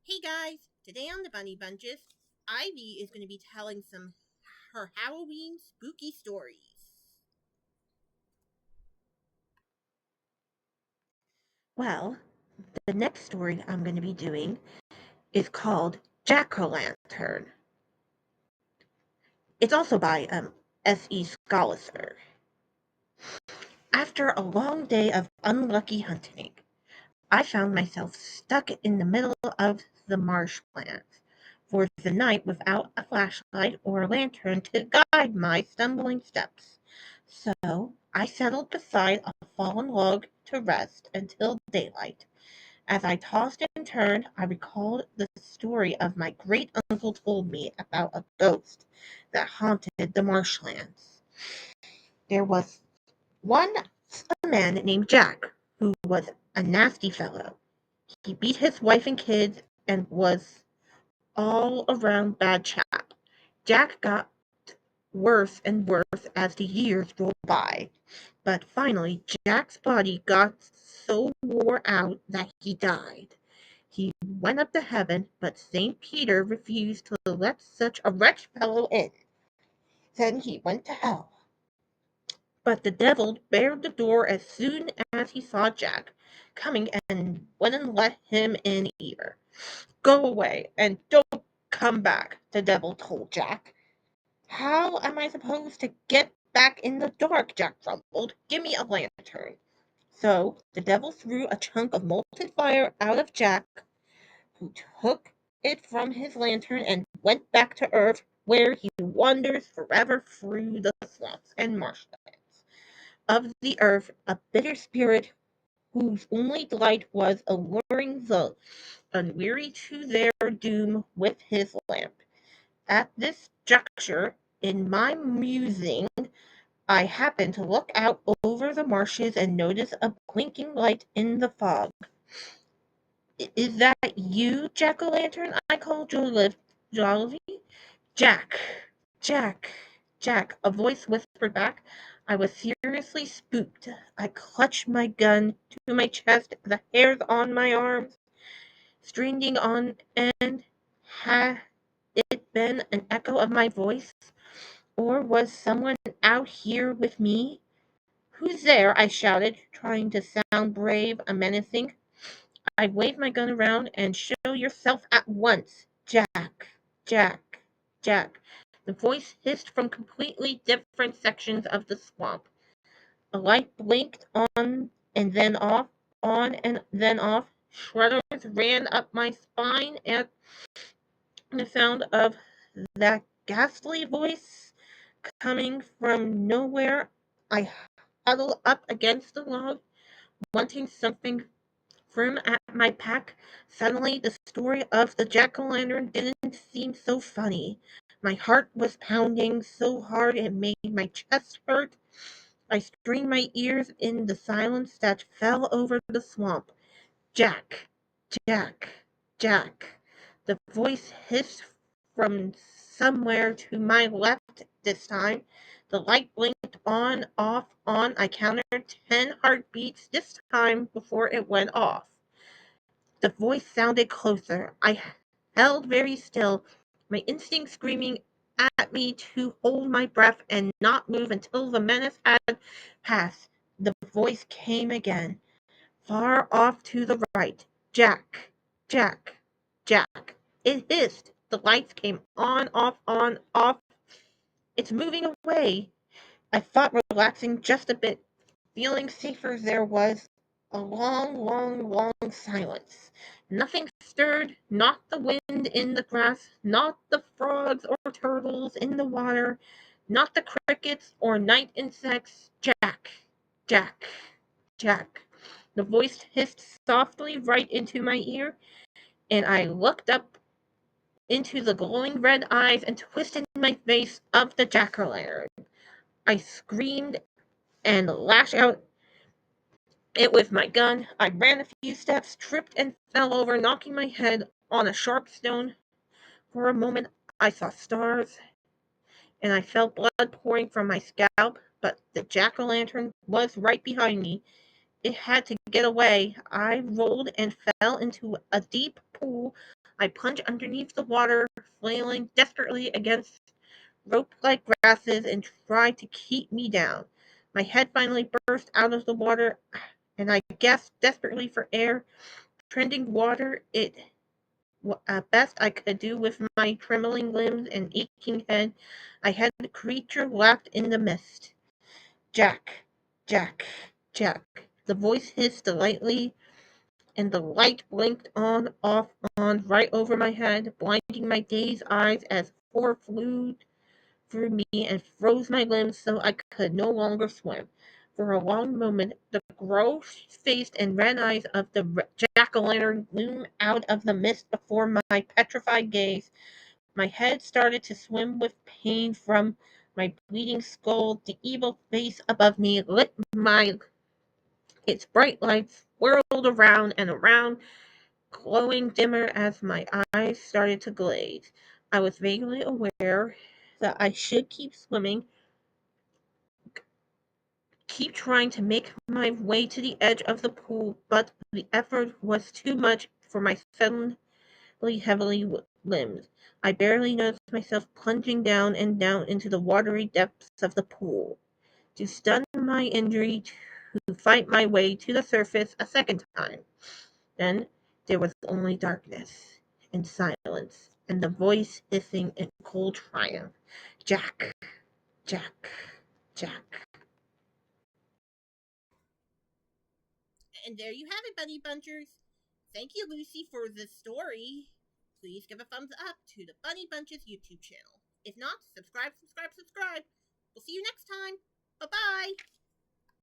Hey guys, today on the Bunny Bunches, Ivy is going to be telling some her Halloween spooky stories. Well, the next story I'm going to be doing is called Jack-O-Lantern. It's also by S.E. Scholliser. After a long day of unlucky hunting, I found myself stuck in the middle of the marshlands for the night without a flashlight or a lantern to guide my stumbling steps. So I settled beside a fallen log to rest until daylight. As I tossed and turned, I recalled the story of my great uncle told me about a ghost that haunted the marshlands. There was one a man named Jack who was a nasty fellow. He beat his wife and kids and was all around bad chap. Jack got worse and worse as the years rolled by, but finally Jack's body got so wore out that he died. He went up to heaven, but St. Peter refused to let such a wretched fellow in. Then he went to hell. But the devil barred the door as soon as he saw Jack coming and wouldn't let him in either. Go away and don't come back, the devil told Jack. How am I supposed to get back in the dark? Jack grumbled. Give me a lantern. So the devil threw a chunk of molten fire out of Jack, who took it from his lantern and went back to Earth, where he wanders forever through the swamps and marshlands of the earth, a bitter spirit whose only delight was alluring the unweary to their doom with his lamp. At this juncture, in my musing, I happened to look out over the marshes and notice a blinking light in the fog. Is that you, Jack-O-Lantern? I called jollily. Jack, Jack, Jack, a voice whispered back. I was seriously spooked. I clutched my gun to my chest, the hairs on my arms standing on end. Had it been an echo of my voice, or was someone out here with me? Who's there? I shouted, trying to sound brave and menacing. I waved my gun around and show yourself at once. Jack, Jack, Jack. The voice hissed from completely different sections of the swamp. A light blinked and then off, on and then off. Shudders ran up my spine at the sound of that ghastly voice coming from nowhere. I huddled up against the log, wanting something firm at my pack. Suddenly, the story of the jack-o'-lantern didn't seem so funny. My heart was pounding so hard it made my chest hurt. I strained my ears in the silence that fell over the swamp. Jack, Jack, Jack. The voice hissed from somewhere to my left this time. The light blinked on, off, on. I counted 10 heartbeats this time before it went off. The voice sounded closer. I held very still, my instinct screaming at me to hold my breath and not move until the menace had passed. The voice came again, far off to the right. Jack, Jack, Jack. It hissed. The lights came on, off, on, off. It's moving away. I thought, relaxing just a bit, feeling safer. There was a long, long, long silence. Nothing stirred, not the wind in the grass, not the frogs or turtles in the water, not the crickets or night insects. Jack, Jack, Jack. The voice hissed softly right into my ear, and I looked up into the glowing red eyes and twisted my face of the jack-o'-lantern. I screamed and lashed out it with my gun. I ran a few steps, tripped and fell over, knocking my head on a sharp stone. For a moment I saw stars, and I felt blood pouring from my scalp, but the jack-o'-lantern was right behind me. It had to get away. I rolled and fell into a deep pool I plunged underneath the water, flailing desperately against rope-like grasses and tried to keep me down. My head finally burst out of the water, and I gasped desperately for air. Trending water, it best I could do with my trembling limbs and aching head. I had the creature lapped in the mist. Jack, Jack, Jack. The voice hissed delightedly, and the light blinked on, off, on, right over my head, blinding my dazed eyes as horror flew through me and froze my limbs so I could no longer swim. For a long moment, the gross-faced and red eyes of the jack-o'-lantern loomed out of the mist before my petrified gaze. My head started to swim with pain from my bleeding skull. The evil face above me lit my its bright lights whirled around and around, glowing dimmer as my eyes started to glaze. I was vaguely aware that I should keep swimming, keep trying to make my way to the edge of the pool, but the effort was too much for my suddenly heavy limbs. I barely noticed myself plunging down and down into the watery depths of the pool, to stun my injury, to fight my way to the surface a second time. Then there was only darkness and silence, and the voice hissing in cold triumph. Jack, Jack, Jack. And there you have it, Bunny Bunchers. Thank you, Lucy, for the story. Please give a thumbs up to the Bunny Bunches YouTube channel. If not, subscribe. We'll see you next time. Bye bye.